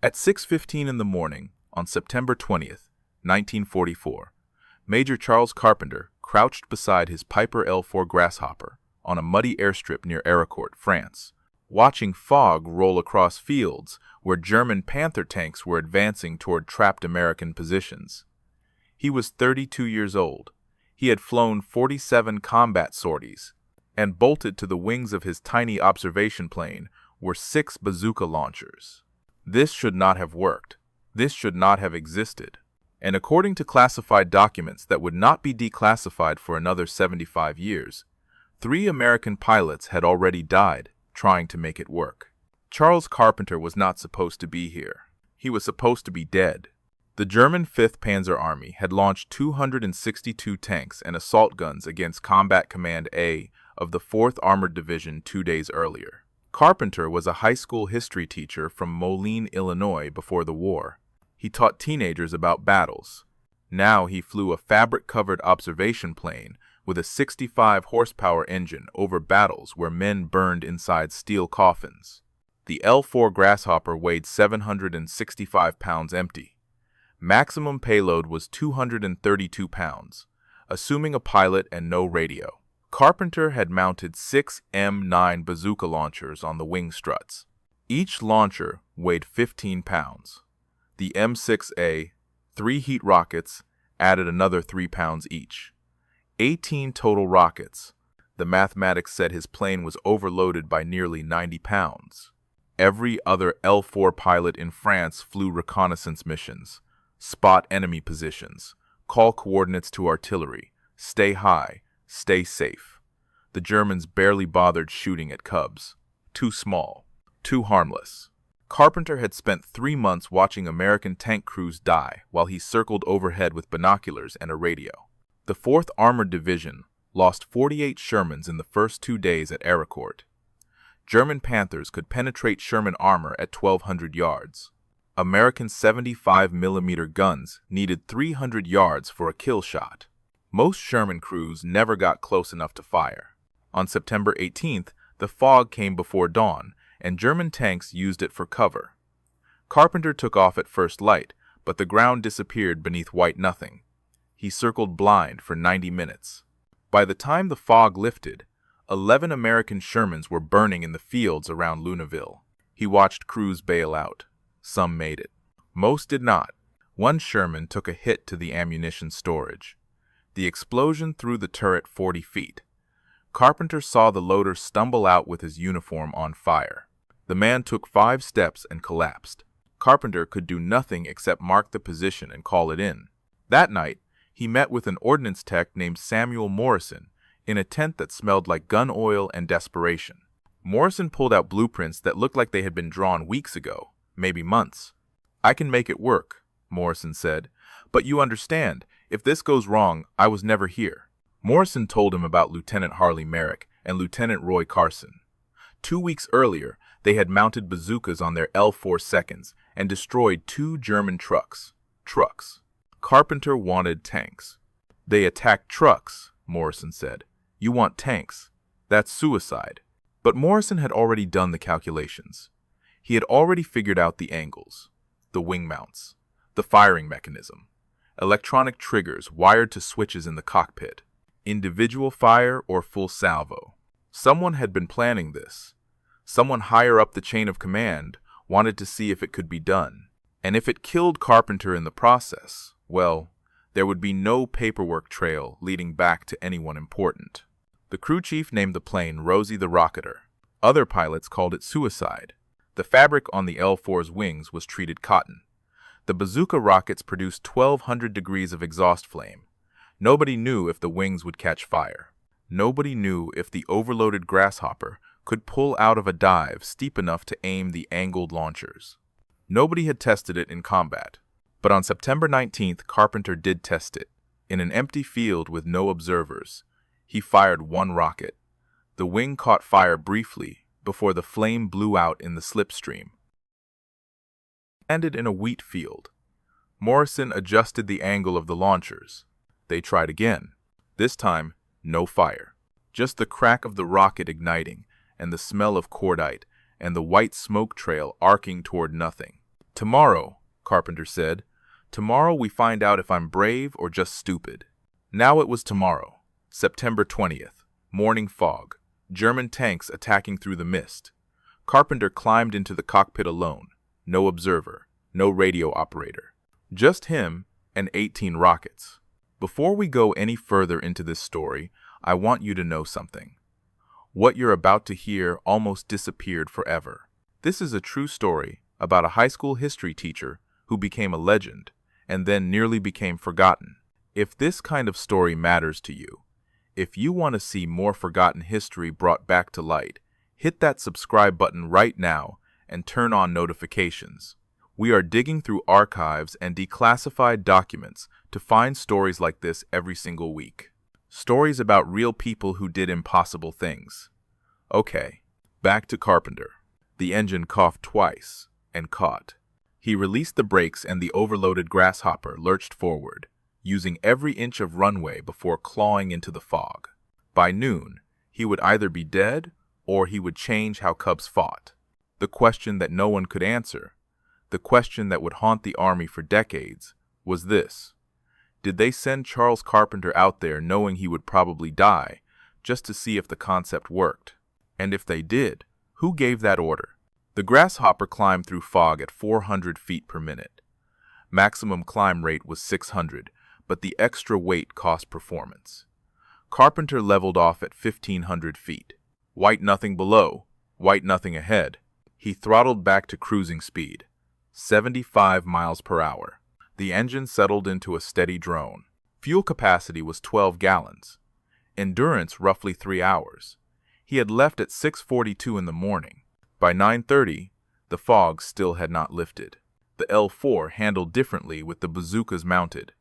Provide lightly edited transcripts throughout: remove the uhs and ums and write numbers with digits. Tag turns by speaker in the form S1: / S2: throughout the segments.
S1: At 6:15 in the morning, on September 20th, 1944, Major Charles Carpenter crouched beside his Piper L-4 Grasshopper on a muddy airstrip near Ericourt, France, watching fog roll across fields where German Panther tanks were advancing toward trapped American positions. He was 32 years old. He had flown 47 combat sorties, and bolted to the wings of his tiny observation plane were 6 bazooka launchers. This should not have worked. This should not have existed. And according to classified documents that would not be declassified for another 75 years, 3 American pilots had already died trying to make it work. Charles Carpenter was not supposed to be here. He was supposed to be dead. The German 5th Panzer Army had launched 262 tanks and assault guns against Combat Command A of the 4th Armored Division 2 days earlier. Carpenter was a high school history teacher from Moline, Illinois before the war. He taught teenagers about battles. Now he flew a fabric-covered observation plane with a 65-horsepower engine over battles where men burned inside steel coffins. The L-4 Grasshopper weighed 765 pounds empty. Maximum payload was 232 pounds, assuming a pilot and no radio. Carpenter had mounted 6 M9 bazooka launchers on the wing struts. Each launcher weighed 15 pounds. The M6A, 3 heat rockets, added another 3 pounds each. 18 total rockets. The mathematics said his plane was overloaded by nearly 90 pounds. Every other L-4 pilot in France flew reconnaissance missions, spot enemy positions, call coordinates to artillery, stay high, stay safe. The Germans barely bothered shooting at cubs. Too small, too harmless. Carpenter had spent 3 months watching American tank crews die while he circled overhead with binoculars and a radio. The 4th Armored Division lost 48 Shermans in the first 2 days at Ericourt. German Panthers could penetrate Sherman armor at 1,200 yards. American 75mm guns needed 300 yards for a kill shot. Most Sherman crews never got close enough to fire. On September 18th, the fog came before dawn, and German tanks used it for cover. Carpenter took off at first light, but the ground disappeared beneath white nothing. He circled blind for 90 minutes. By the time the fog lifted, 11 American Shermans were burning in the fields around Luneville. He watched crews bail out. Some made it. Most did not. One Sherman took a hit to the ammunition storage. The explosion threw the turret 40 feet. Carpenter saw the loader stumble out with his uniform on fire. The man took 5 steps and collapsed. Carpenter could do nothing except mark the position and call it in. That night, he met with an ordnance tech named Samuel Morrison in a tent that smelled like gun oil and desperation. Morrison pulled out blueprints that looked like they had been drawn weeks ago, maybe months. "I can make it work," Morrison said, "but you understand, if this goes wrong, I was never here." Morrison told him about Lieutenant Harley Merrick and Lieutenant Roy Carson. 2 weeks earlier, they had mounted bazookas on their L-4 seconds and destroyed 2 German trucks. Carpenter wanted tanks. "They attacked trucks," Morrison said. "You want tanks. That's suicide." But Morrison had already done the calculations. He had already figured out the angles, the wing mounts, the firing mechanism, electronic triggers wired to switches in the cockpit, individual fire or full salvo. Someone had been planning this. Someone higher up the chain of command wanted to see if it could be done. And if it killed Carpenter in the process, well, there would be no paperwork trail leading back to anyone important. The crew chief named the plane Rosie the Rocketer. Other pilots called it suicide. The fabric on the L-4's wings was treated cotton. The bazooka rockets produced 1,200 degrees of exhaust flame. Nobody knew if the wings would catch fire. Nobody knew if the overloaded Grasshopper could pull out of a dive steep enough to aim the angled launchers. Nobody had tested it in combat. But on September 19th, Carpenter did test it. In an empty field with no observers, he fired 1 rocket. The wing caught fire briefly before the flame blew out in the slipstream. Landed in a wheat field. Morrison adjusted the angle of the launchers. They tried again. This time, no fire. Just the crack of the rocket igniting, and the smell of cordite, and the white smoke trail arcing toward nothing. "Tomorrow," Carpenter said. "Tomorrow we find out if I'm brave or just stupid." Now it was tomorrow, September 20th, morning fog, German tanks attacking through the mist. Carpenter climbed into the cockpit alone, no observer, no radio operator. Just him and 18 rockets. Before we go any further into this story, I want you to know something. What you're about to hear almost disappeared forever. This is a true story about a high school history teacher who became a legend and then nearly became forgotten. If this kind of story matters to you, if you want to see more forgotten history brought back to light, hit that subscribe button right now and turn on notifications. We are digging through archives and declassified documents to find stories like this every single week. Stories about real people who did impossible things. Okay, back to Carpenter. The engine coughed twice and caught. He released the brakes and the overloaded Grasshopper lurched forward, using every inch of runway before clawing into the fog. By noon, he would either be dead or he would change how Cubs fought. The question that no one could answer, the question that would haunt the Army for decades, was this. Did they send Charles Carpenter out there knowing he would probably die, just to see if the concept worked? And if they did, who gave that order? The Grasshopper climbed through fog at 400 feet per minute. Maximum climb rate was 600, but the extra weight cost performance. Carpenter leveled off at 1,500 feet. White nothing below, white nothing ahead. He throttled back to cruising speed, 75 miles per hour. The engine settled into a steady drone. Fuel capacity was 12 gallons. Endurance roughly 3 hours. He had left at 6:42 in the morning. By 9:30, the fog still had not lifted. The L-4 handled differently with the bazookas mounted.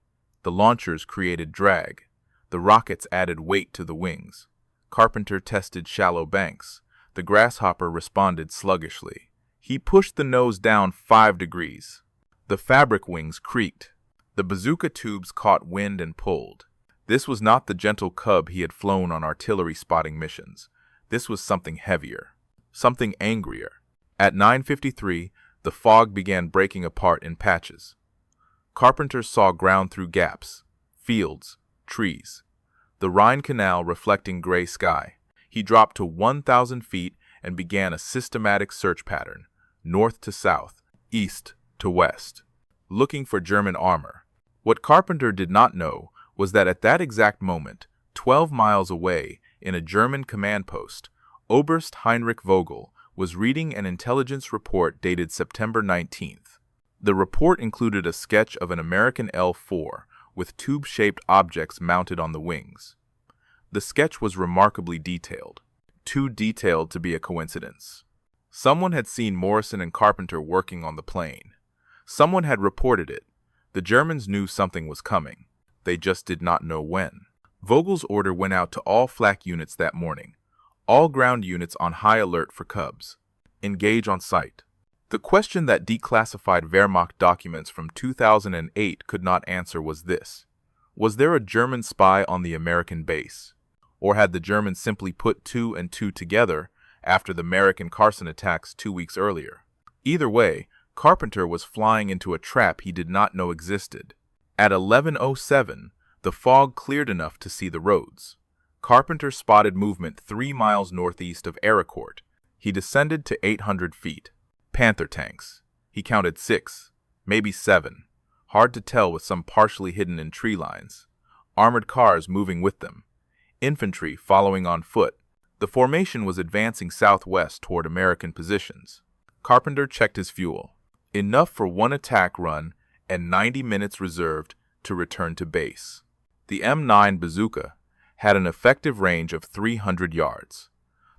S1: The launchers created drag. The rockets added weight to the wings. Carpenter tested shallow banks. The Grasshopper responded sluggishly. He pushed the nose down 5 degrees. The fabric wings creaked. The bazooka tubes caught wind and pulled. This was not the gentle Cub he had flown on artillery spotting missions. This was something heavier, something angrier. At 9:53, the fog began breaking apart in patches. Carpenter saw ground through gaps, fields, trees. The Rhine Canal reflecting gray sky. He dropped to 1,000 feet and began a systematic search pattern, north to south, east to west, looking for German armor. What Carpenter did not know was that at that exact moment, 12 miles away, in a German command post, Oberst Heinrich Vogel was reading an intelligence report dated September 19th. The report included a sketch of an American L-4 with tube-shaped objects mounted on the wings. The sketch was remarkably detailed, too detailed to be a coincidence. Someone had seen Morrison and Carpenter working on the plane. Someone had reported it. The Germans knew something was coming. They just did not know when. Vogel's order went out to all flak units that morning. All ground units on high alert for Cubs. Engage on sight. The question that declassified Wehrmacht documents from 2008 could not answer was this. Was there a German spy on the American base? Or had the Germans simply put 2 and 2 together after the Merrick and Carson attacks 2 weeks earlier? Either way, Carpenter was flying into a trap he did not know existed. At 11:07, the fog cleared enough to see the roads. Carpenter spotted movement 3 miles northeast of Ericourt. He descended to 800 feet. Panther tanks. He counted 6, maybe 7. Hard to tell with some partially hidden in tree lines. Armored cars moving with them. Infantry following on foot. The formation was advancing southwest toward American positions. Carpenter checked his fuel. Enough for 1 attack run and 90 minutes reserved to return to base. The M9 bazooka had an effective range of 300 yards.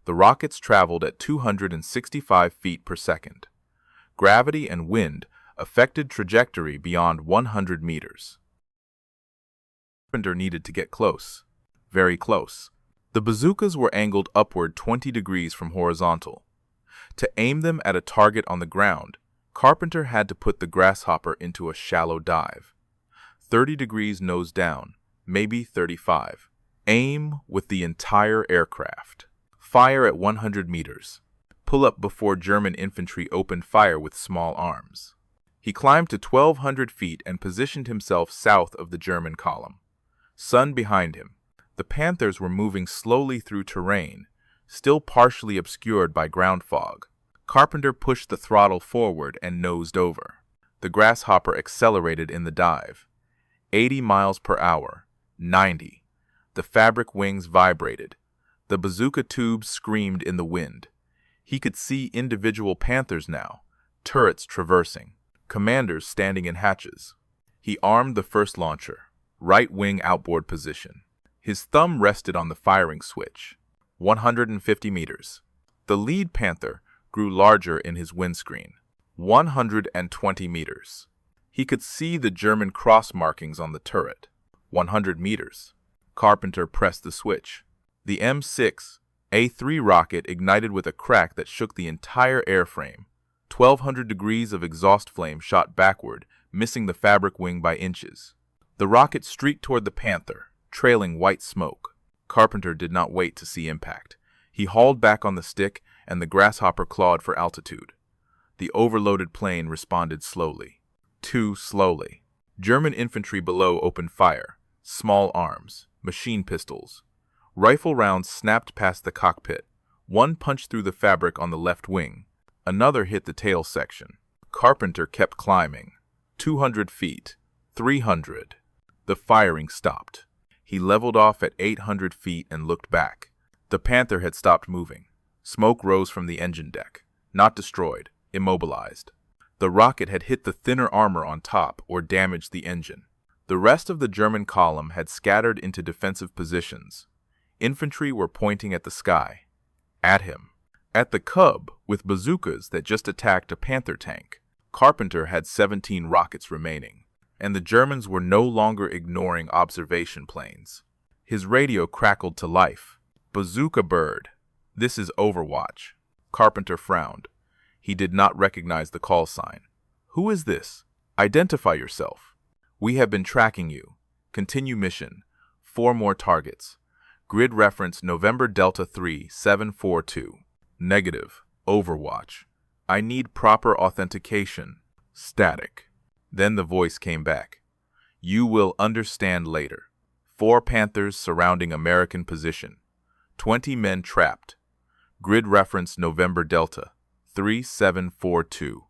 S1: The rockets traveled at 265 feet per second. Gravity and wind affected trajectory beyond 100 meters. Carpenter needed to get close, very close. The bazookas were angled upward 20 degrees from horizontal. To aim them at a target on the ground, Carpenter had to put the Grasshopper into a shallow dive. 30 degrees nose down, maybe 35. Aim with the entire aircraft. Fire at 100 meters. Pull up before German infantry opened fire with small arms. He climbed to 1,200 feet and positioned himself south of the German column. Sun behind him. The Panthers were moving slowly through terrain, still partially obscured by ground fog. Carpenter pushed the throttle forward and nosed over. The Grasshopper accelerated in the dive. 80 miles per hour. 90. The fabric wings vibrated. The bazooka tubes screamed in the wind. He could see individual Panthers now, turrets traversing, commanders standing in hatches. He armed the first launcher, right wing outboard position. His thumb rested on the firing switch. 150 meters. The lead Panther grew larger in his windscreen. 120 meters. He could see the German cross markings on the turret. 100 meters. Carpenter pressed the switch. The M6A3 rocket ignited with a crack that shook the entire airframe. 1,200 degrees of exhaust flame shot backward, missing the fabric wing by inches. The rocket streaked toward the Panther, trailing white smoke. Carpenter did not wait to see impact. He hauled back on the stick, and the Grasshopper clawed for altitude. The overloaded plane responded slowly. Too slowly. German infantry below opened fire. Small arms, machine pistols. Rifle rounds snapped past the cockpit. One punched through the fabric on the left wing. Another hit the tail section. Carpenter kept climbing. 200 feet. 300. The firing stopped. He leveled off at 800 feet and looked back. The Panther had stopped moving. Smoke rose from the engine deck. Not destroyed, immobilized. The rocket had hit the thinner armor on top or damaged the engine. The rest of the German column had scattered into defensive positions. Infantry were pointing at the sky. At him. At the Cub, with bazookas that just attacked a Panther tank. Carpenter had 17 rockets remaining, and the Germans were no longer ignoring observation planes. His radio crackled to life. Bazooka bird. This is Overwatch. Carpenter frowned. He did not recognize the call sign. Who is this? Identify yourself. We have been tracking you. Continue mission. 4 more targets. Grid reference November Delta 3742. Negative. Overwatch. I need proper authentication. Static. Then the voice came back. You will understand later. 4 Panthers surrounding American position. 20 men trapped. Grid reference November Delta 3742.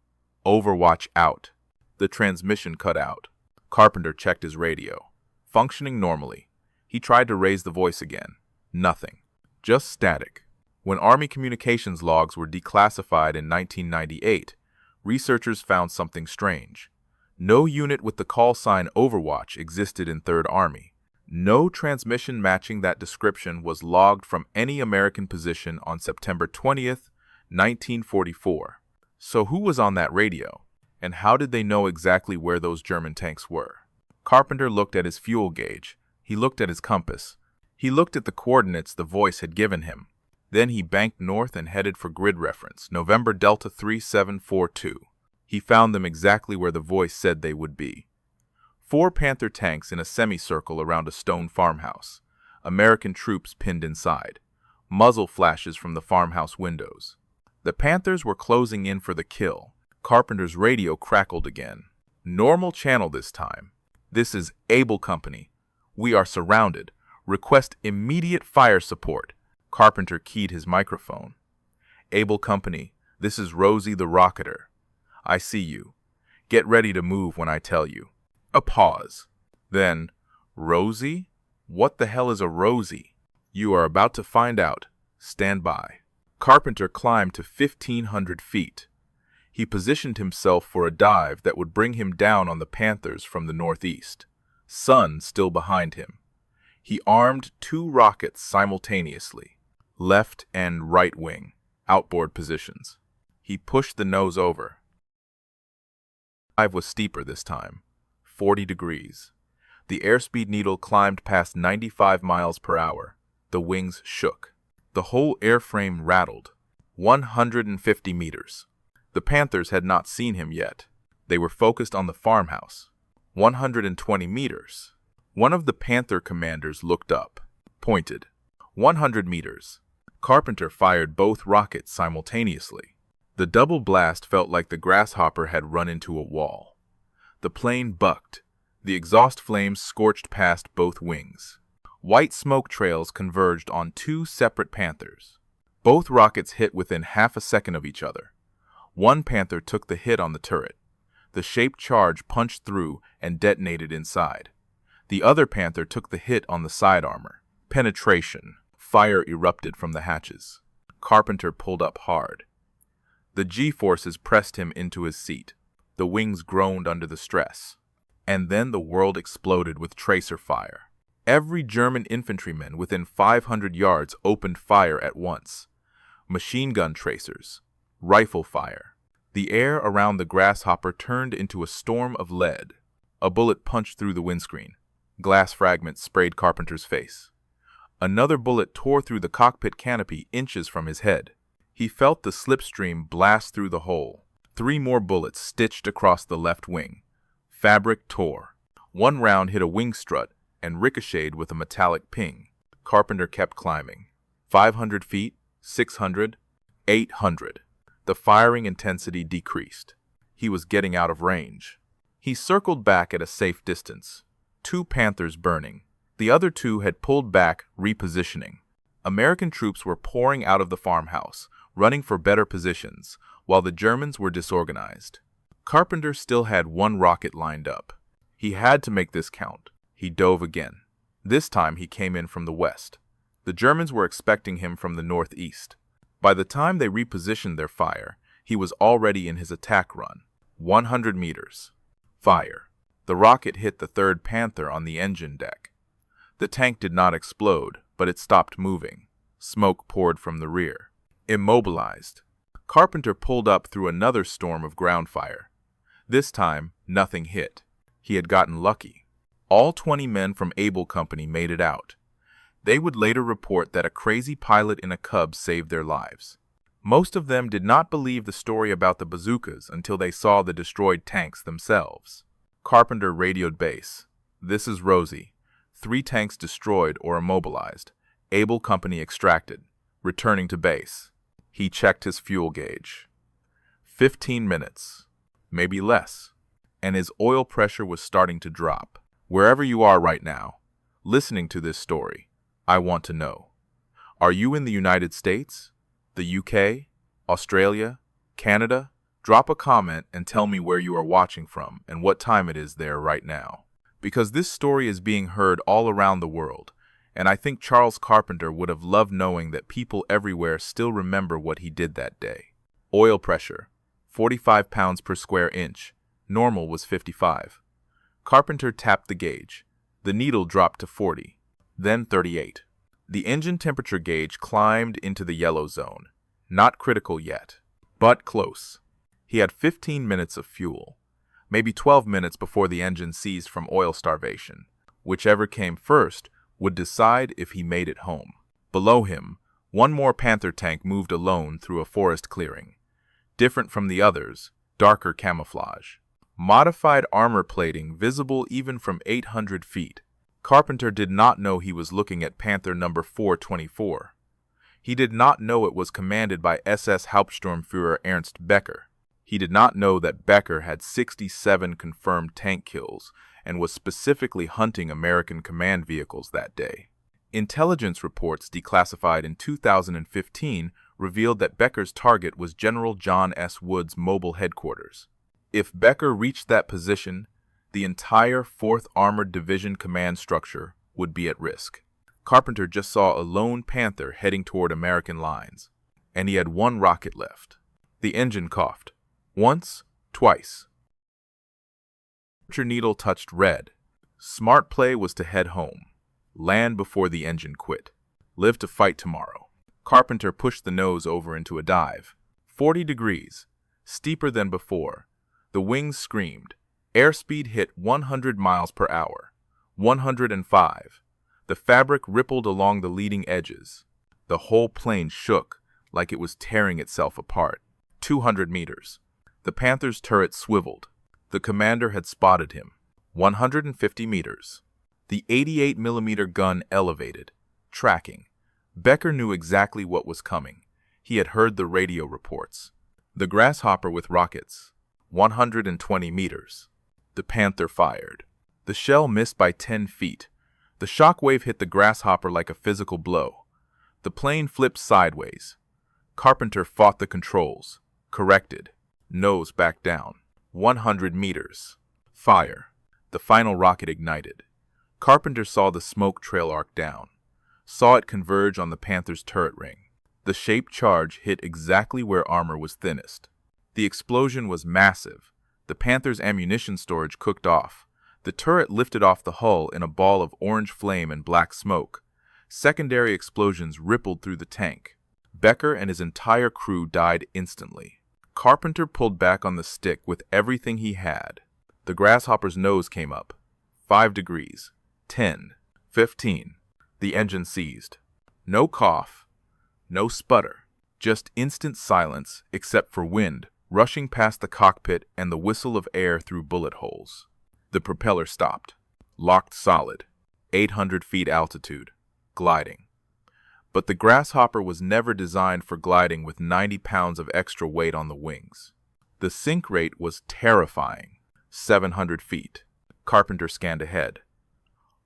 S1: Overwatch out. The transmission cut out. Carpenter checked his radio. Functioning normally. He tried to raise the voice again. Nothing. Just static. When Army communications logs were declassified in 1998, researchers found something strange. No unit with the call sign Overwatch existed in 3rd Army. No transmission matching that description was logged from any American position on September 20th, 1944. So who was on that radio? And how did they know exactly where those German tanks were? Carpenter looked at his fuel gauge. He looked at his compass. He looked at the coordinates the voice had given him. Then he banked north and headed for grid reference, November Delta 3742. He found them exactly where the voice said they would be. 4 Panther tanks in a semicircle around a stone farmhouse. American troops pinned inside. Muzzle flashes from the farmhouse windows. The Panthers were closing in for the kill. Carpenter's radio crackled again. Normal channel this time. This is Able Company. We are surrounded. Request immediate fire support. Carpenter keyed his microphone. Able Company, this is Rosie the Rocketer. I see you. Get ready to move when I tell you. A pause. Then, Rosie? What the hell is a Rosie? You are about to find out. Stand by. Carpenter climbed to 1,500 feet. He positioned himself for a dive that would bring him down on the Panthers from the northeast. Sun still behind him. He armed 2 rockets simultaneously, left and right wing, outboard positions. He pushed the nose over. The dive was steeper this time, 40 degrees. The airspeed needle climbed past 95 miles per hour. The wings shook. The whole airframe rattled. 150 meters. The Panthers had not seen him yet. They were focused on the farmhouse. 120 meters. One of the Panther commanders looked up, pointed. 100 meters. Carpenter fired both rockets simultaneously. The double blast felt like the Grasshopper had run into a wall. The plane bucked. The exhaust flames scorched past both wings. White smoke trails converged on two separate Panthers. Both rockets hit within half a second of each other. One Panther took the hit on the turret. The shaped charge punched through and detonated inside. The other Panther took the hit on the side armor. Penetration. Fire erupted from the hatches. Carpenter pulled up hard. The G-forces pressed him into his seat. The wings groaned under the stress. And then the world exploded with tracer fire. Every German infantryman within 500 yards opened fire at once. Machine gun tracers. Rifle fire. The air around the Grasshopper turned into a storm of lead. A bullet punched through the windscreen. Glass fragments sprayed Carpenter's face. Another bullet tore through the cockpit canopy inches from his head. He felt the slipstream blast through the hole. 3 more bullets stitched across the left wing. Fabric tore. One round hit a wing strut and ricocheted with a metallic ping. Carpenter kept climbing. 500 feet, 600, 800. The firing intensity decreased. He was getting out of range. He circled back at a safe distance. 2 Panthers burning. The other 2 had pulled back, repositioning. American troops were pouring out of the farmhouse, running for better positions, while the Germans were disorganized. Carpenter still had 1 rocket lined up. He had to make this count. He dove again. This time he came in from the west. The Germans were expecting him from the northeast. By the time they repositioned their fire, he was already in his attack run. 100 meters. Fire. The rocket hit the 3rd Panther on the engine deck. The tank did not explode, but it stopped moving. Smoke poured from the rear. Immobilized. Carpenter pulled up through another storm of ground fire. This time, nothing hit. He had gotten lucky. All 20 men from Able Company made it out. They would later report that a crazy pilot in a Cub saved their lives. Most of them did not believe the story about the bazookas until they saw the destroyed tanks themselves. Carpenter radioed base. "This is Rosie. 3 tanks destroyed or immobilized. Able Company extracted. Returning to base." He checked his fuel gauge. 15 minutes. Maybe less. And his oil pressure was starting to drop. Wherever you are right now, listening to this story, I want to know. Are you in the United States? The UK? Australia? Canada? Drop a comment and tell me where you are watching from and what time it is there right now. Because this story is being heard all around the world, and I think Charles Carpenter would have loved knowing that people everywhere still remember what he did that day. Oil pressure, 45 pounds per square inch. Normal was 55. Carpenter tapped the gauge. The needle dropped to 40, then 38. The engine temperature gauge climbed into the yellow zone. Not critical yet, but close. He had 15 minutes of fuel, maybe 12 minutes before the engine seized from oil starvation. Whichever came first would decide if he made it home. Below him, 1 more Panther tank moved alone through a forest clearing. Different from the others, darker camouflage. Modified armor plating visible even from 800 feet. Carpenter did not know he was looking at Panther number 424. He did not know it was commanded by SS Hauptsturmführer Ernst Becker. He did not know that Becker had 67 confirmed tank kills and was specifically hunting American command vehicles that day. Intelligence reports declassified in 2015 revealed that Becker's target was General John S. Wood's mobile headquarters. If Becker reached that position, the entire 4th Armored Division command structure would be at risk. Carpenter just saw a lone Panther heading toward American lines, and he had 1 rocket left. The engine coughed. Once, twice. The needle touched red. Smart play was to head home. Land before the engine quit. Live to fight tomorrow. Carpenter pushed the nose over into a dive. 40 degrees. Steeper than before. The wings screamed. Airspeed hit 100 miles per hour. 105. The fabric rippled along the leading edges. The whole plane shook like it was tearing itself apart. 200 meters. The Panther's turret swiveled. The commander had spotted him. 150 meters. The 88mm gun elevated, tracking. Becker knew exactly what was coming. He had heard the radio reports. The Grasshopper with rockets. 120 meters. The Panther fired. The shell missed by 10 feet. The shockwave hit the Grasshopper like a physical blow. The plane flipped sideways. Carpenter fought the controls. Corrected. Nose back down. 100 meters. Fire. The final rocket ignited. Carpenter saw the smoke trail arc down. Saw it converge on the Panther's turret ring. The shaped charge hit exactly where armor was thinnest. The explosion was massive. The Panther's ammunition storage cooked off. The turret lifted off the hull in a ball of orange flame and black smoke. Secondary explosions rippled through the tank. Becker and his entire crew died instantly. Carpenter pulled back on the stick with everything he had. The Grasshopper's nose came up. 5 degrees. 10. 15. The engine seized. No cough. No sputter. Just instant silence except for wind rushing past the cockpit and the whistle of air through bullet holes. The propeller stopped. Locked solid. 800 feet altitude. Gliding. But the Grasshopper was never designed for gliding with 90 pounds of extra weight on the wings. The sink rate was terrifying. 700 feet. Carpenter scanned ahead.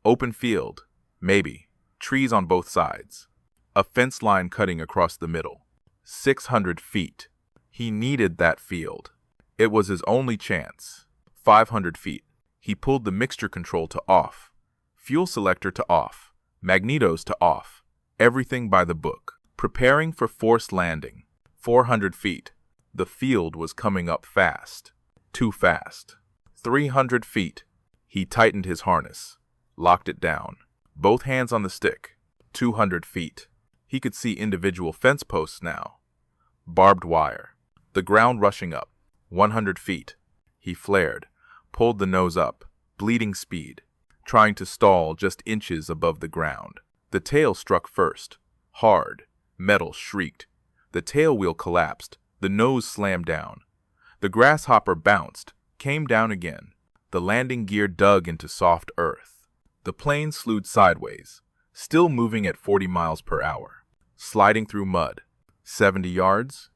S1: Open field. Maybe. Trees on both sides. A fence line cutting across the middle. 600 feet. He needed that field. It was his only chance. 500 feet. He pulled the mixture control to off. Fuel selector to off. Magnetos to off. Everything by the book. Preparing for forced landing. 400 feet. The field was coming up fast. Too fast. 300 feet. He tightened his harness. Locked it down. Both hands on the stick. 200 feet. He could see individual fence posts now. Barbed wire. The ground rushing up. 100 feet. He flared. Pulled the nose up. Bleeding speed. Trying to stall just inches above the ground. The tail struck first. Hard. Metal shrieked. The tail wheel collapsed. The nose slammed down. The Grasshopper bounced. Came down again. The landing gear dug into soft earth. The plane slewed sideways. Still moving at 40 miles per hour. Sliding through mud. 70 yards.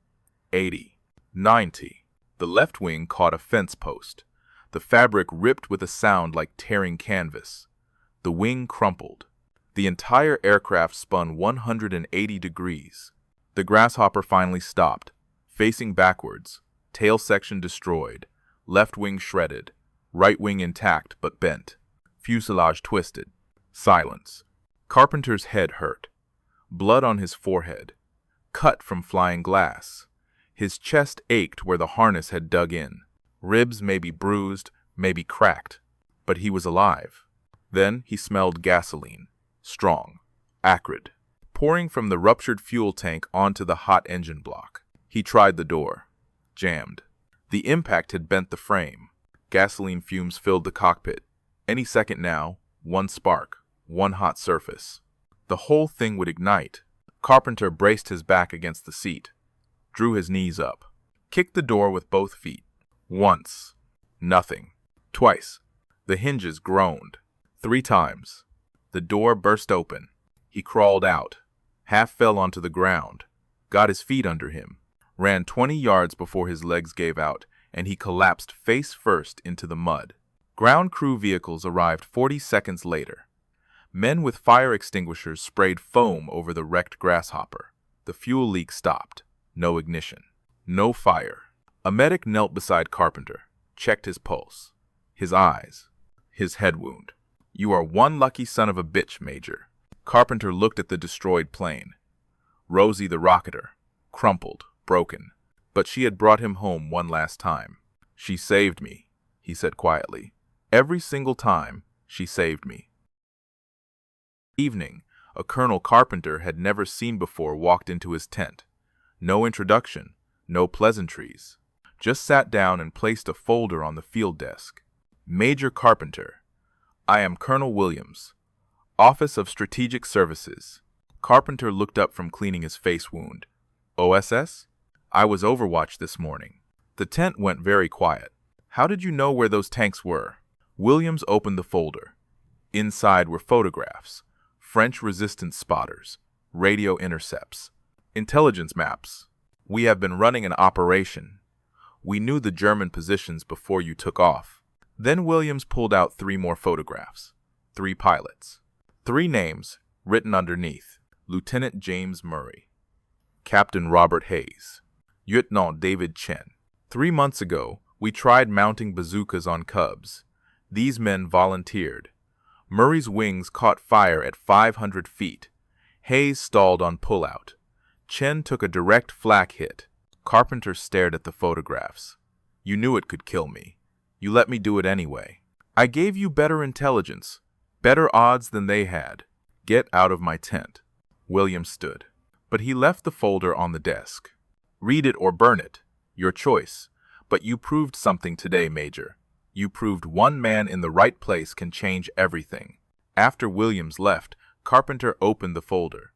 S1: 80. 90. The left wing caught a fence post. The fabric ripped with a sound like tearing canvas. The wing crumpled. The entire aircraft spun 180 degrees. The Grasshopper finally stopped, facing backwards, tail section destroyed, left wing shredded, right wing intact but bent, fuselage twisted. Silence. Carpenter's head hurt. Blood on his forehead. Cut from flying glass. His chest ached where the harness had dug in. Ribs maybe bruised, maybe cracked. But he was alive. Then he smelled gasoline. Strong. Acrid. Pouring from the ruptured fuel tank onto the hot engine block. He tried the door. Jammed. The impact had bent the frame. Gasoline fumes filled the cockpit. Any second now, one spark, one hot surface. The whole thing would ignite. Carpenter braced his back against the seat. Drew his knees up. Kicked the door with both feet. Once. Nothing. Twice. The hinges groaned. 3 times. The door burst open. He crawled out. Half fell onto the ground. Got his feet under him. Ran 20 yards before his legs gave out, and he collapsed face first into the mud. Ground crew vehicles arrived 40 seconds later. Men with fire extinguishers sprayed foam over the wrecked Grasshopper. The fuel leak stopped. No ignition. No fire. A medic knelt beside Carpenter, checked his pulse, his eyes, his head wound. "You are one lucky son of a bitch, Major." Carpenter looked at the destroyed plane. Rosie the rocketer, crumpled, broken, but she had brought him home one last time. "She saved me," he said quietly. "Every single time, she saved me." Evening, a Colonel Carpenter had never seen before walked into his tent. No introduction, no pleasantries. Just sat down and placed a folder on the field desk. "Major Carpenter. I am Colonel Williams, Office of Strategic Services." Carpenter looked up from cleaning his face wound. "OSS? I was Overwatch this morning." The tent went very quiet. "How did you know where those tanks were?" Williams opened the folder. Inside were photographs, French resistance spotters, radio intercepts, intelligence maps. We have been running an operation. We knew the German positions before you took off. Then Williams pulled out 3 more photographs. 3 pilots. 3 names written underneath. Lieutenant James Murray. Captain Robert Hayes. Lieutenant David Chen. 3 months ago, we tried mounting bazookas on Cubs. These men volunteered. Murray's wings caught fire at 500 feet. Hayes stalled on pullout. Chen took a direct flak hit. Carpenter stared at the photographs. You knew it could kill me. You let me do it anyway. I gave you better intelligence, better odds than they had. Get out of my tent. Williams stood, but he left the folder on the desk. Read it or burn it, your choice. But you proved something today, Major. You proved one man in the right place can change everything. After Williams left, Carpenter opened the folder.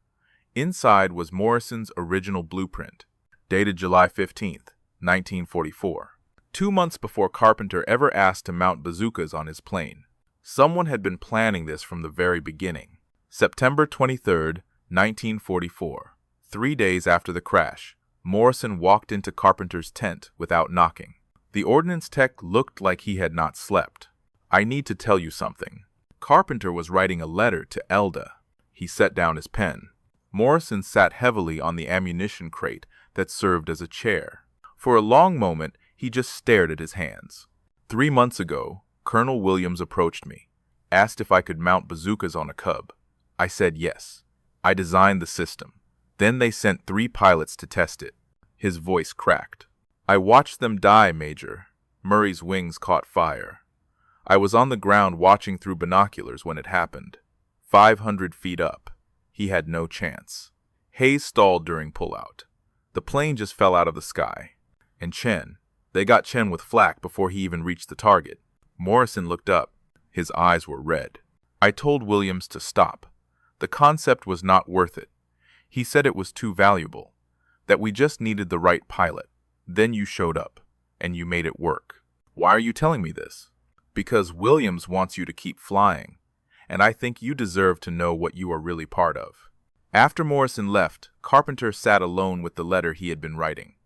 S1: Inside was Morrison's original blueprint, dated July 15th, 1944. 2 months before Carpenter ever asked to mount bazookas on his plane. Someone had been planning this from the very beginning. September 23rd, 1944. 3 days after the crash, Morrison walked into Carpenter's tent without knocking. The ordnance tech looked like he had not slept. I need to tell you something. Carpenter was writing a letter to Elda. He set down his pen. Morrison sat heavily on the ammunition crate that served as a chair. For a long moment, he just stared at his hands. 3 months ago, Colonel Williams approached me, asked if I could mount bazookas on a Cub. I said yes. I designed the system. Then they sent 3 pilots to test it. His voice cracked. I watched them die, Major. Murray's wings caught fire. I was on the ground watching through binoculars when it happened. 500 feet up. He had no chance. Hayes stalled during pullout. The plane just fell out of the sky. And Chen, they got Chen with flak before he even reached the target. Morrison looked up. His eyes were red. I told Williams to stop. The concept was not worth it. He said it was too valuable, that we just needed the right pilot. Then you showed up, and you made it work. Why are you telling me this? Because Williams wants you to keep flying, and I think you deserve to know what you are really part of. After Morrison left, Carpenter sat alone with the letter he had been writing.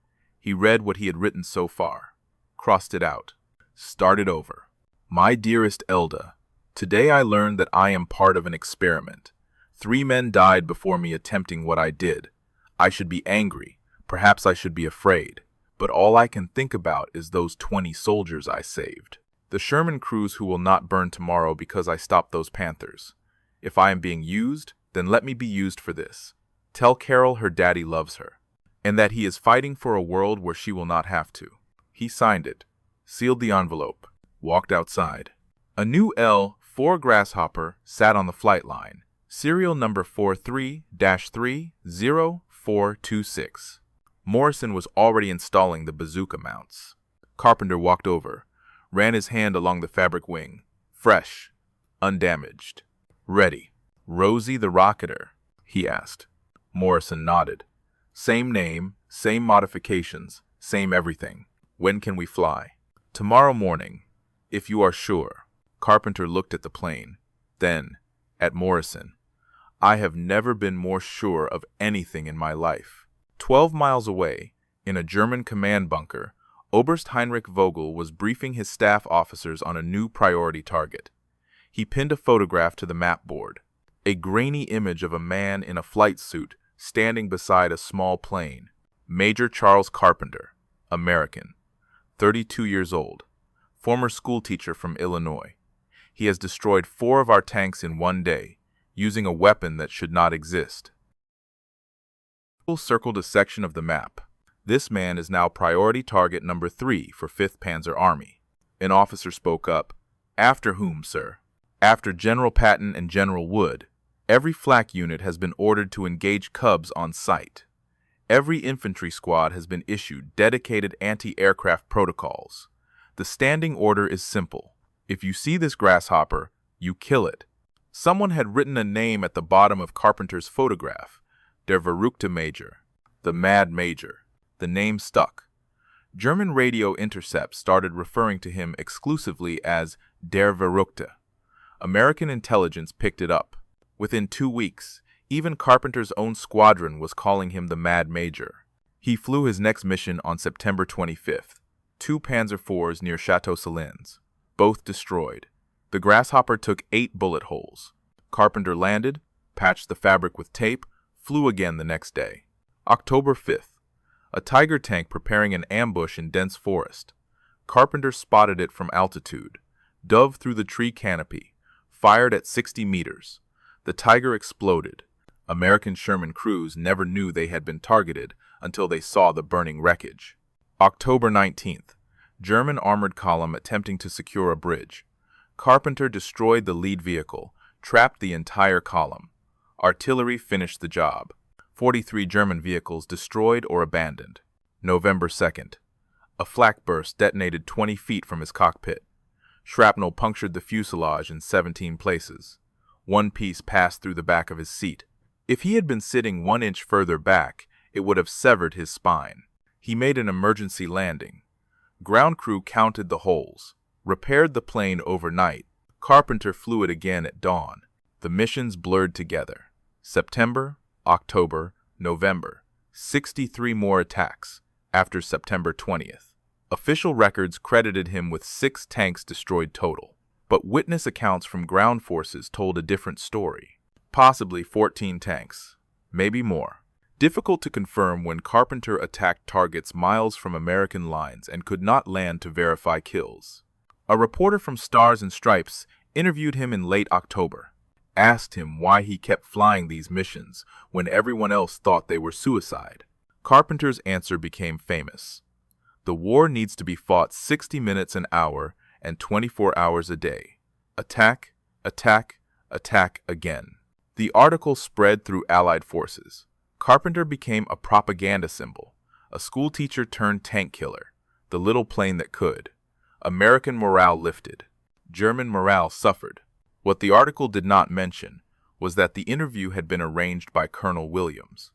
S1: He read what he had written so far, crossed it out, started over. My dearest Elda, today I learned that I am part of an experiment. 3 men died before me attempting what I did. I should be angry, perhaps I should be afraid, but all I can think about is those 20 soldiers I saved. The Sherman crews who will not burn tomorrow because I stopped those Panthers. If I am being used, then let me be used for this. Tell Carol her daddy loves her, and that he is fighting for a world where she will not have to. He signed it, sealed the envelope, walked outside. A new L-4 Grasshopper sat on the flight line, serial number 43-30426. Morrison was already installing the bazooka mounts. Carpenter walked over, ran his hand along the fabric wing. Fresh, undamaged, ready. Rosie the Rocketer, he asked. Morrison nodded. Same name, same modifications, same everything. When can we fly? Tomorrow morning, if you are sure. Carpenter looked at the plane, then at Morrison. I have never been more sure of anything in my life. 12 miles away, in a German command bunker, Oberst Heinrich Vogel was briefing his staff officers on a new priority target. He pinned a photograph to the map board, a grainy image of a man in a flight suit standing beside a small plane. Major Charles Carpenter, American, 32 years old, former schoolteacher from Illinois. He has destroyed 4 of our tanks in 1 day, using a weapon that should not exist. Vogel circled a section of the map. This man is now priority target number 3 for 5th Panzer Army. An officer spoke up. After whom, sir? After General Patton and General Wood. Every flak unit has been ordered to engage Cubs on site. Every infantry squad has been issued dedicated anti-aircraft protocols. The standing order is simple. If you see this grasshopper, you kill it. Someone had written a name at the bottom of Carpenter's photograph. Der verrückte Major. The Mad Major. The name stuck. German radio intercepts started referring to him exclusively as Der Verrückte. American intelligence picked it up. Within 2 weeks, even Carpenter's own squadron was calling him the Mad Major. He flew his next mission on September 25th, 2 Panzer IVs near Chateau Salins, both destroyed. The Grasshopper took 8 bullet holes. Carpenter landed, patched the fabric with tape, flew again the next day. October 5th, a Tiger tank preparing an ambush in dense forest. Carpenter spotted it from altitude, dove through the tree canopy, fired at 60 meters. The Tiger exploded. American Sherman crews never knew they had been targeted until they saw the burning wreckage. October 19th, German armored column attempting to secure a bridge. Carpenter destroyed the lead vehicle, trapped the entire column. Artillery finished the job. 43 German vehicles destroyed or abandoned. November 2nd, a flak burst detonated 20 feet from his cockpit. Shrapnel punctured the fuselage in 17 places. One piece passed through the back of his seat. If he had been sitting 1 inch further back, it would have severed his spine. He made an emergency landing. Ground crew counted the holes, repaired the plane overnight. Carpenter flew it again at dawn. The missions blurred together. September, October, November. 63 more attacks after September 20th. Official records credited him with 6 tanks destroyed total, but witness accounts from ground forces told a different story. Possibly 14 tanks, maybe more. Difficult to confirm when Carpenter attacked targets miles from American lines and could not land to verify kills. A reporter from Stars and Stripes interviewed him in late October, asked him why he kept flying these missions when everyone else thought they were suicide. Carpenter's answer became famous. The war needs to be fought 60 minutes an hour and 24 hours a day. Attack, attack, attack again. The article spread through Allied forces. Carpenter became a propaganda symbol, a schoolteacher turned tank killer, the little plane that could. American morale lifted. German morale suffered. What the article did not mention was that the interview had been arranged by Colonel Williams,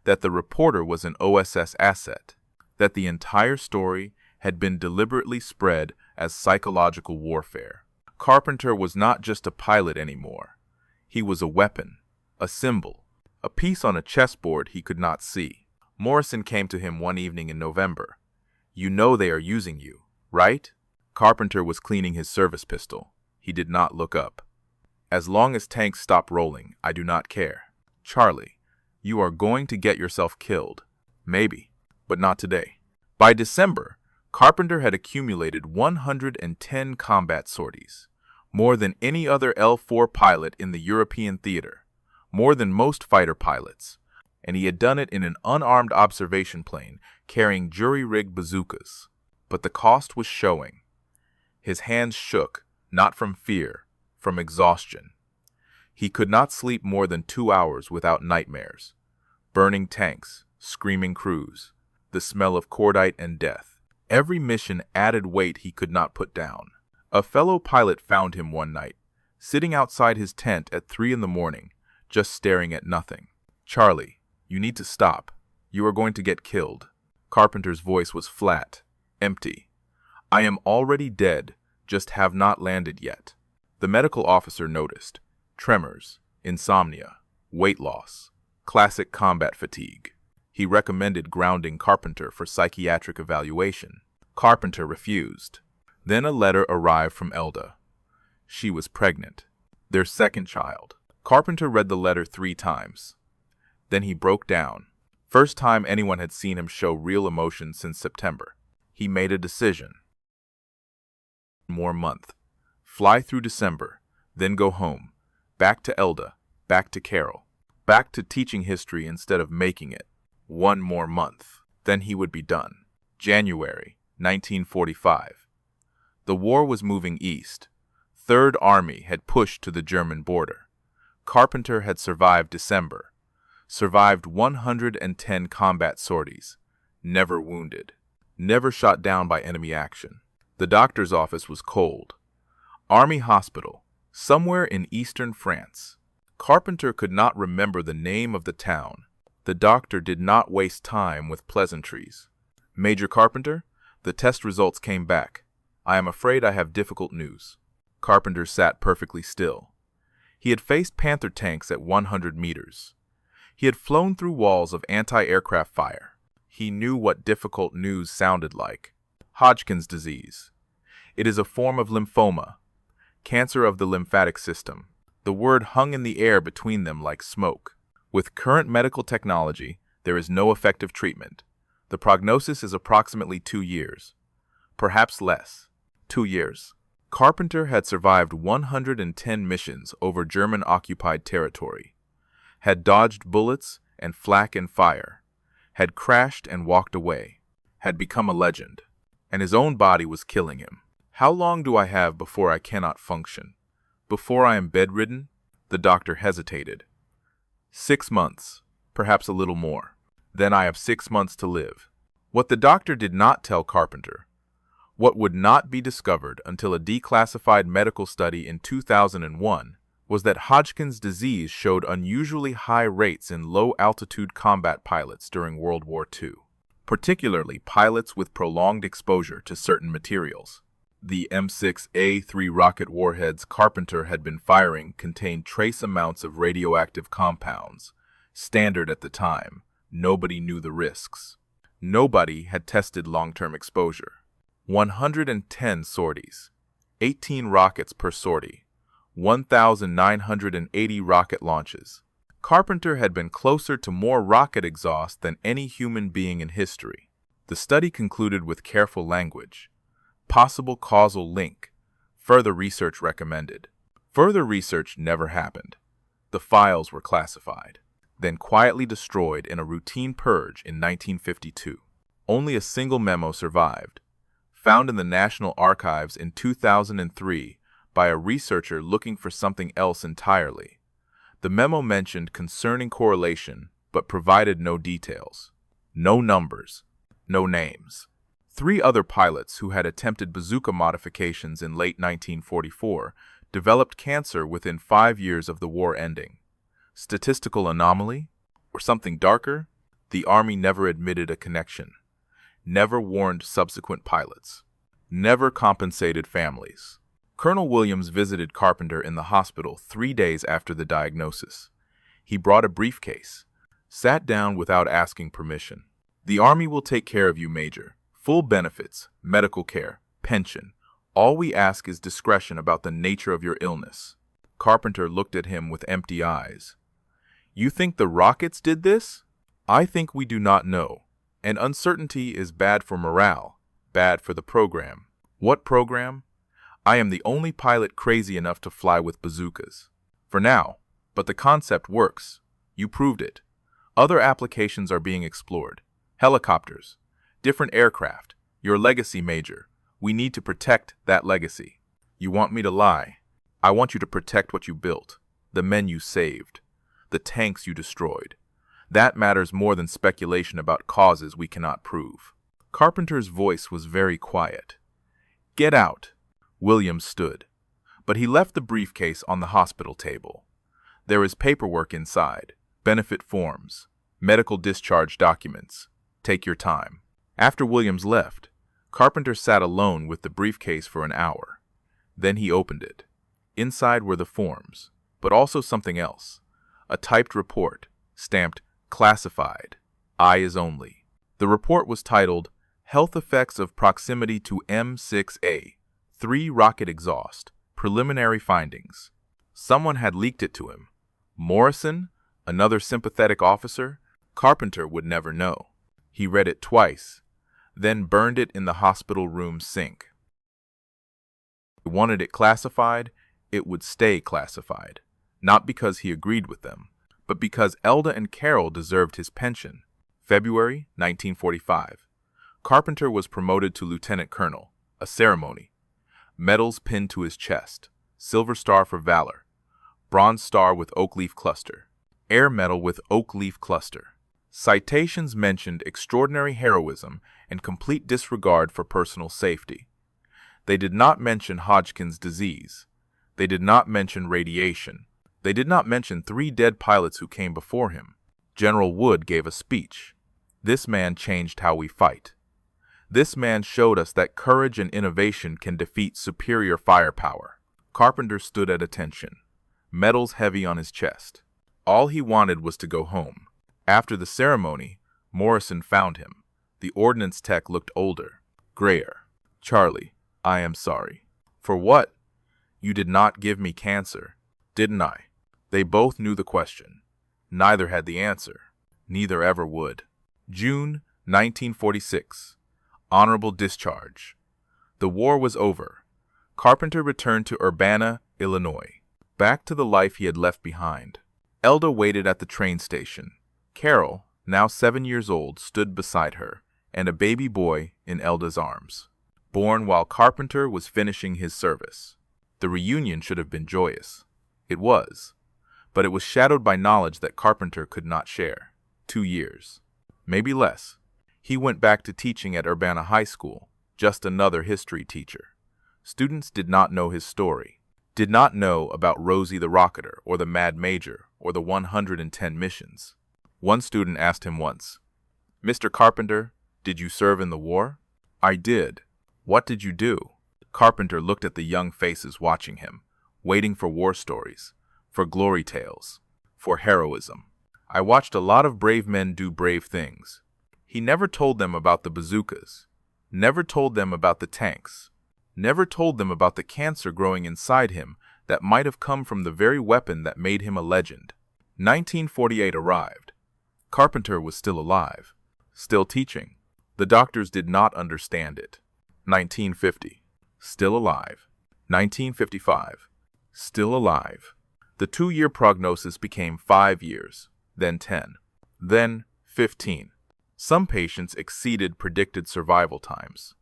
S1: that the reporter was an OSS asset, that the entire story had been deliberately spread as psychological warfare. Carpenter was not just a pilot anymore. He was a weapon, a symbol, a piece on a chessboard he could not see. Morrison came to him one evening in November. "You know they are using you, right?" Carpenter was cleaning his service pistol. He did not look up. "As long as tanks stop rolling, I do not care." "Charlie, you are going to get yourself killed. Maybe, but not today." By December, Carpenter had accumulated 110 combat sorties, more than any other L-4 pilot in the European theater, more than most fighter pilots, and he had done it in an unarmed observation plane carrying jury-rigged bazookas. But the cost was showing. His hands shook, not from fear, from exhaustion. He could not sleep more than 2 hours without nightmares. Burning tanks, screaming crews, the smell of cordite and death. Every mission added weight he could not put down. A fellow pilot found him one night, sitting outside his tent at 3 in the morning, just staring at nothing. "Charlie, you need to stop. You are going to get killed." Carpenter's voice was flat, empty. "I am already dead, just have not landed yet." The medical officer noticed. Tremors, insomnia, weight loss, classic combat fatigue. He recommended grounding Carpenter for psychiatric evaluation. Carpenter refused. Then a letter arrived from Elda. She was pregnant, their second child. Carpenter read the letter 3 times. Then he broke down. First time anyone had seen him show real emotion since September. He made a decision. More month. Fly through December, then go home. Back to Elda, back to Carol, back to teaching history instead of making it. 1 more month. Then he would be done. January 1945. The war was moving east. Third Army had pushed to the German border. Carpenter had survived December, survived 110 combat sorties, never wounded, never shot down by enemy action. The doctor's office was cold. Army hospital, somewhere in eastern France. Carpenter could not remember the name of the town. The doctor did not waste time with pleasantries. "Major Carpenter, the test results came back. I am afraid I have difficult news." Carpenter sat perfectly still. He had faced Panther tanks at 100 meters. He had flown through walls of anti-aircraft fire. He knew what difficult news sounded like. Hodgkin's disease. It is a form of lymphoma, cancer of the lymphatic system. The word hung in the air between them like smoke. With current medical technology, there is no effective treatment. The prognosis is approximately 2 years. Perhaps less. 2 years. Carpenter had survived 110 missions over German-occupied territory, had dodged bullets and flak and fire, had crashed and walked away, had become a legend, and his own body was killing him. How long do I have before I cannot function? Before I am bedridden? The doctor hesitated. 6 months, perhaps a little more. Then I have 6 months to live. What the doctor did not tell Carpenter, what would not be discovered until a declassified medical study in 2001, was that Hodgkin's disease showed unusually high rates in low-altitude combat pilots during World War II, particularly pilots with prolonged exposure to certain materials. The M6A3 rocket warheads Carpenter had been firing contained trace amounts of radioactive compounds. Standard at the time, nobody knew the risks. Nobody had tested long-term exposure. 110 sorties, 18 rockets per sortie, 1,980 rocket launches. Carpenter had been closer to more rocket exhaust than any human being in history. The study concluded with careful language. Possible causal link. Further research recommended. Further research never happened. The files were classified, then quietly destroyed in a routine purge in 1952. Only a single memo survived, found in the National Archives in 2003 by a researcher looking for something else entirely. The memo mentioned concerning correlation, but provided no details. No numbers. No names. 3 other pilots who had attempted bazooka modifications in late 1944 developed cancer within 5 years of the war ending. Statistical anomaly? Or something darker? The Army never admitted a connection. Never warned subsequent pilots, never compensated families. Colonel Williams visited Carpenter in the hospital 3 days after the diagnosis. He brought a briefcase, sat down without asking permission. The Army will take care of you, Major. Full benefits, medical care, pension. All we ask is discretion about the nature of your illness. Carpenter looked at him with empty eyes. You think the rockets did this? I think we do not know. And uncertainty is bad for morale, bad for the program. What program? I am the only pilot crazy enough to fly with bazookas. For now, but the concept works. You proved it. Other applications are being explored. Helicopters, different aircraft, your legacy, Major. We need to protect that legacy. You want me to lie? I want you to protect what you built, the men you saved, the tanks you destroyed. That matters more than speculation about causes we cannot prove. Carpenter's voice was very quiet. Get out. Williams stood, but he left the briefcase on the hospital table. There is paperwork inside, benefit forms, medical discharge documents. Take your time. After Williams left, Carpenter sat alone with the briefcase for an hour. Then he opened it. Inside were the forms, but also something else. A typed report, stamped Classified, eyes only. The report was titled, Health Effects of Proximity to M6A, 3 Rocket Exhaust, Preliminary Findings. Someone had leaked it to him. Morrison, another sympathetic officer? Carpenter would never know. He read it twice, then burned it in the hospital room sink. He wanted it classified, it would stay classified, not because he agreed with them, but because Elda and Carol deserved his pension. February 1945. Carpenter was promoted to lieutenant colonel, a ceremony. Medals pinned to his chest, Silver Star for Valor, Bronze Star with Oak Leaf Cluster, Air Medal with Oak Leaf Cluster. Citations mentioned extraordinary heroism and complete disregard for personal safety. They did not mention Hodgkin's disease. They did not mention radiation. They did not mention 3 dead pilots who came before him. General Wood gave a speech. This man changed how we fight. This man showed us that courage and innovation can defeat superior firepower. Carpenter stood at attention, medals heavy on his chest. All he wanted was to go home. After the ceremony, Morrison found him, The ordnance tech looked older, grayer. Charlie, I am sorry. For what? You did not give me cancer, didn't I? They both knew the question. Neither had the answer. Neither ever would. June 1946. Honorable discharge. The war was over. Carpenter returned to Urbana, Illinois, back to the life he had left behind. Elda waited at the train station. Carol, now 7 years old, stood beside her, and a baby boy in Elda's arms, born while Carpenter was finishing his service. The reunion should have been joyous. It was, but it was shadowed by knowledge that Carpenter could not share. 2 years, maybe less. He went back to teaching at Urbana High School, just another history teacher. Students did not know his story, did not know about Rosie the Rocketer or the Mad Major or the 110 missions. One student asked him once, "Mr. Carpenter, did you serve in the war?" "I did." "What did you do?" Carpenter looked at the young faces watching him, waiting for war stories, for glory tales, for heroism. "I watched a lot of brave men do brave things." He never told them about the bazookas, never told them about the tanks, never told them about the cancer growing inside him that might have come from the very weapon that made him a legend. 1948 arrived. Carpenter was still alive, still teaching. The doctors did not understand it. 1950. Still alive. 1955. Still alive. The 2-year prognosis became 5 years, then 10, then 15. Some patients exceeded predicted survival times.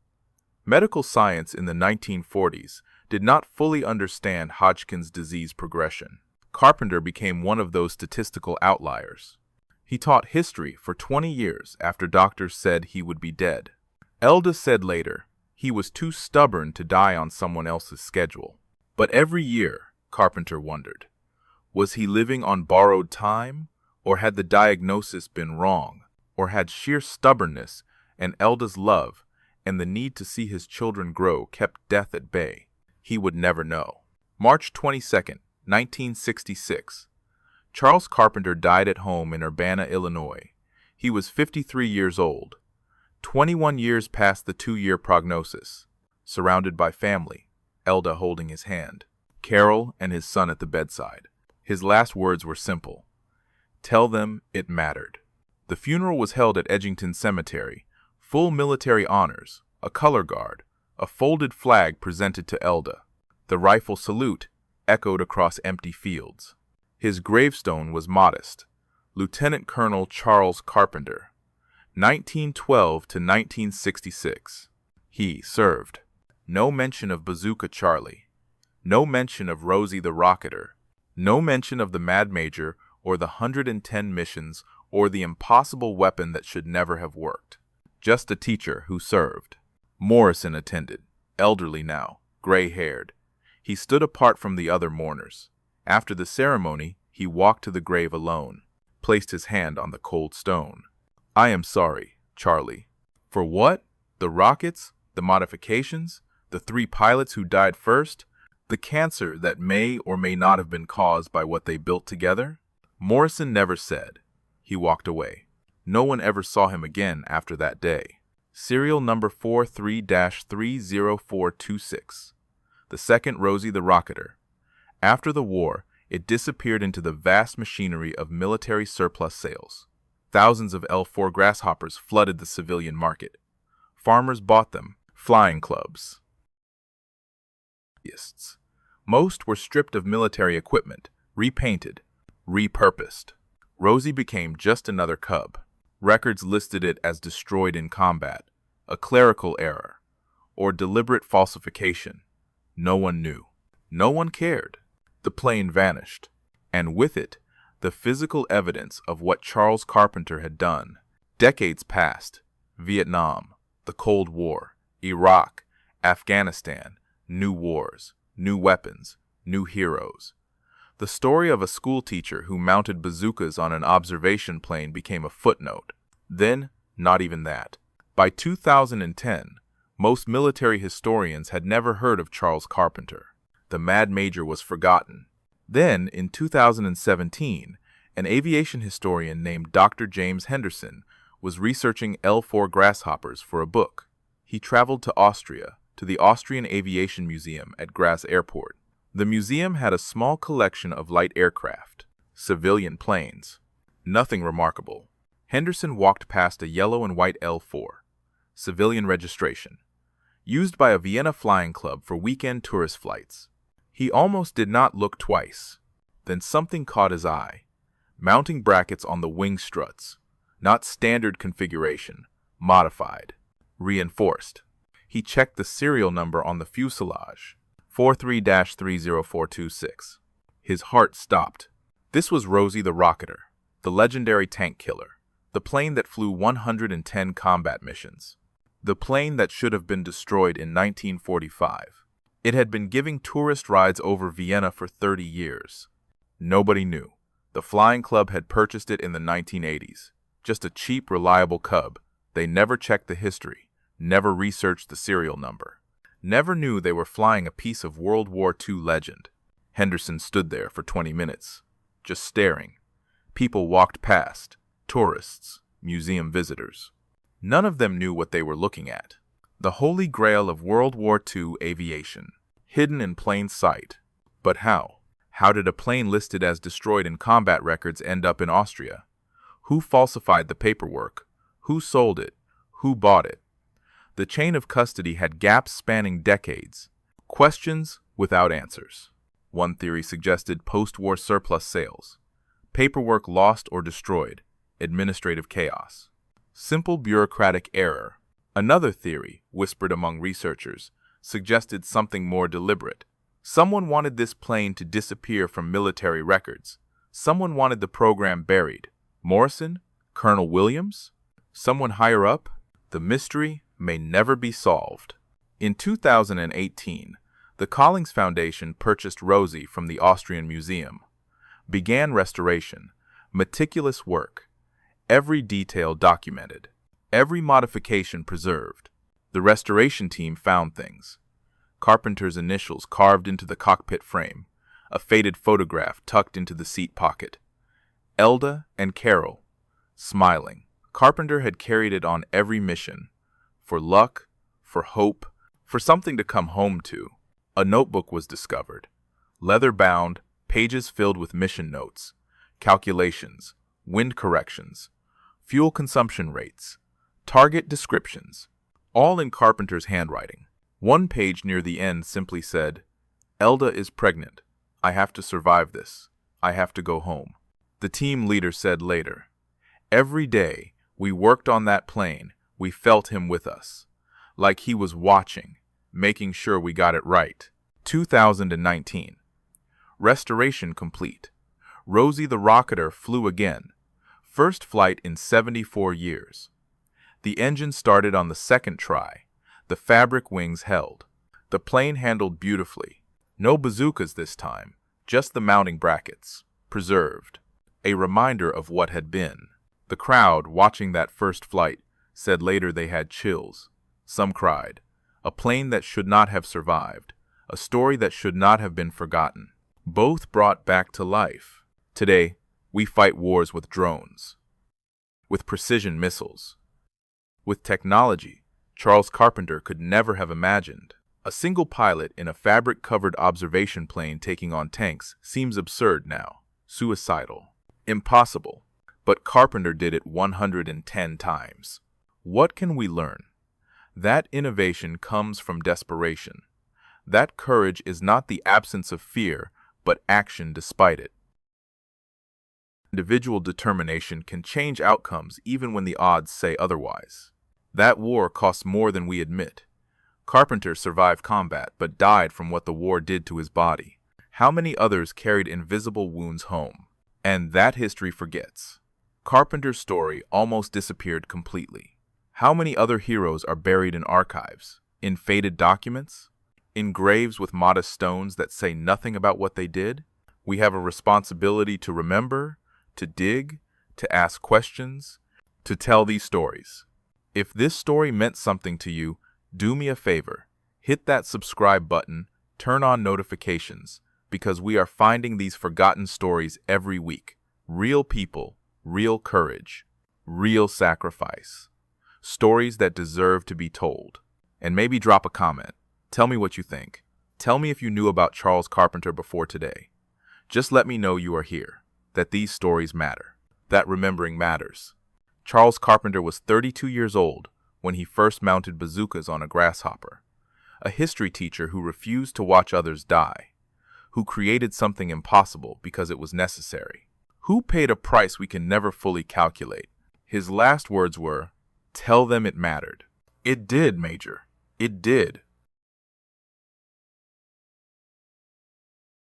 S1: Medical science in the 1940s did not fully understand Hodgkin's disease progression. Carpenter became one of those statistical outliers. He taught history for 20 years after doctors said he would be dead. Elda said later, he was too stubborn to die on someone else's schedule. But every year, Carpenter wondered, was he living on borrowed time, or had the diagnosis been wrong, or had sheer stubbornness and Elda's love and the need to see his children grow kept death at bay? He would never know. March 22, 1966. Charles Carpenter died at home in Urbana, Illinois. He was 53 years old, 21 years past the 2-year prognosis, surrounded by family, Elda holding his hand, Carol and his son at the bedside. His last words were simple. Tell them it mattered. The funeral was held at Edgington Cemetery, full military honors, a color guard, a folded flag presented to Elda. The rifle salute echoed across empty fields. His gravestone was modest. Lieutenant Colonel Charles Carpenter, 1912 to 1966. He served. No mention of Bazooka Charlie. No mention of Rosie the Rocketer. No mention of the Mad Major or the 110 missions or the impossible weapon that should never have worked. Just a teacher who served. Morrison attended, elderly now, gray-haired. He stood apart from the other mourners. After the ceremony, he walked to the grave alone, placed his hand on the cold stone. I am sorry, Charlie. For what? The rockets? The modifications? The 3 pilots who died first? The cancer that may or may not have been caused by what they built together? Morrison never said. He walked away. No one ever saw him again after that day. Serial number 43-30426. The second Rosie the Rocketer. After the war, it disappeared into the vast machinery of military surplus sales. Thousands of L-4 Grasshoppers flooded the civilian market. Farmers bought them, flying clubs. Most were stripped of military equipment, repainted, repurposed. Rosie became just another cub. Records listed it as destroyed in combat, a clerical error, or deliberate falsification. No one knew. No one cared. The plane vanished, and with it, the physical evidence of what Charles Carpenter had done. Decades passed. Vietnam, the Cold War, Iraq, Afghanistan, new wars, new weapons, new heroes. The story of a schoolteacher who mounted bazookas on an observation plane became a footnote. Then, not even that. By 2010, most military historians had never heard of Charles Carpenter. The Mad Major was forgotten. Then, in 2017, an aviation historian named Dr. James Henderson was researching L-4 grasshoppers for a book. He traveled to Austria, to the Austrian Aviation Museum at Graz Airport. The museum had a small collection of light aircraft, civilian planes. Nothing remarkable. Henderson walked past a yellow and white L-4, civilian registration, used by a Vienna flying club for weekend tourist flights. He almost did not look twice. Then something caught his eye. Mounting brackets on the wing struts. Not standard configuration, modified, reinforced. He checked the serial number on the fuselage, 43-30426. His heart stopped. This was Rosie the Rocketer, the legendary tank killer, the plane that flew 110 combat missions, the plane that should have been destroyed in 1945. It had been giving tourist rides over Vienna for 30 years. Nobody knew. The flying club had purchased it in the 1980s. Just a cheap, reliable cub. They never checked the history, never researched the serial number, never knew they were flying a piece of World War II legend. Henderson stood there for 20 minutes, just staring. People walked past, tourists, museum visitors. None of them knew what they were looking at. The holy grail of World War II aviation, hidden in plain sight. But how? How did a plane listed as destroyed in combat records end up in Austria? Who falsified the paperwork? Who sold it? Who bought it? The chain of custody had gaps spanning decades. Questions without answers. One theory suggested post-war surplus sales. Paperwork lost or destroyed. Administrative chaos. Simple bureaucratic error. Another theory, whispered among researchers, suggested something more deliberate. Someone wanted this plane to disappear from military records. Someone wanted the program buried. Morrison? Colonel Williams? Someone higher up? The mystery may never be solved. In 2018, the Collings Foundation purchased Rosie from the Austrian Museum. Began restoration, meticulous work, every detail documented, every modification preserved. The restoration team found things. Carpenter's initials carved into the cockpit frame, a faded photograph tucked into the seat pocket. Elda and Carol, smiling. Carpenter had carried it on every mission. For luck, for hope, for something to come home to. A notebook was discovered. Leather-bound, pages filled with mission notes, calculations, wind corrections, fuel consumption rates, target descriptions, all in Carpenter's handwriting. One page near the end simply said, "Elda is pregnant. I have to survive this. I have to go home." The team leader said later, "Every day we worked on that plane, we felt him with us, like he was watching, making sure we got it right." 2019. Restoration complete. Rosie the Rocketer flew again. First flight in 74 years. The engine started on the second try. The fabric wings held. The plane handled beautifully. No bazookas this time, just the mounting brackets, preserved. A reminder of what had been. The crowd, watching that first flight, said later they had chills. Some cried. A plane that should not have survived. A story that should not have been forgotten. Both brought back to life. Today, we fight wars with drones. With precision missiles. With technology Charles Carpenter could never have imagined. A single pilot in a fabric-covered observation plane taking on tanks seems absurd now. Suicidal. Impossible. But Carpenter did it 110 times. What can we learn? That innovation comes from desperation. That courage is not the absence of fear, but action despite it. Individual determination can change outcomes even when the odds say otherwise. That war costs more than we admit. Carpenter survived combat but died from what the war did to his body. How many others carried invisible wounds home? And that history forgets. Carpenter's story almost disappeared completely. How many other heroes are buried in archives, in faded documents, in graves with modest stones that say nothing about what they did? We have a responsibility to remember, to dig, to ask questions, to tell these stories. If this story meant something to you, do me a favor. Hit that subscribe button, turn on notifications, because we are finding these forgotten stories every week. Real people, real courage, Real sacrifice. Stories that deserve to be told. And maybe drop a comment. Tell me what you think. Tell me if you knew about Charles Carpenter before today. Just let me know you are here, that these stories matter, that remembering matters. Charles Carpenter was 32 years old when he first mounted bazookas on a grasshopper, a history teacher who refused to watch others die, who created something impossible because it was necessary, who paid a price we can never fully calculate. His last words were, "Tell them it mattered." It did, Major. It did.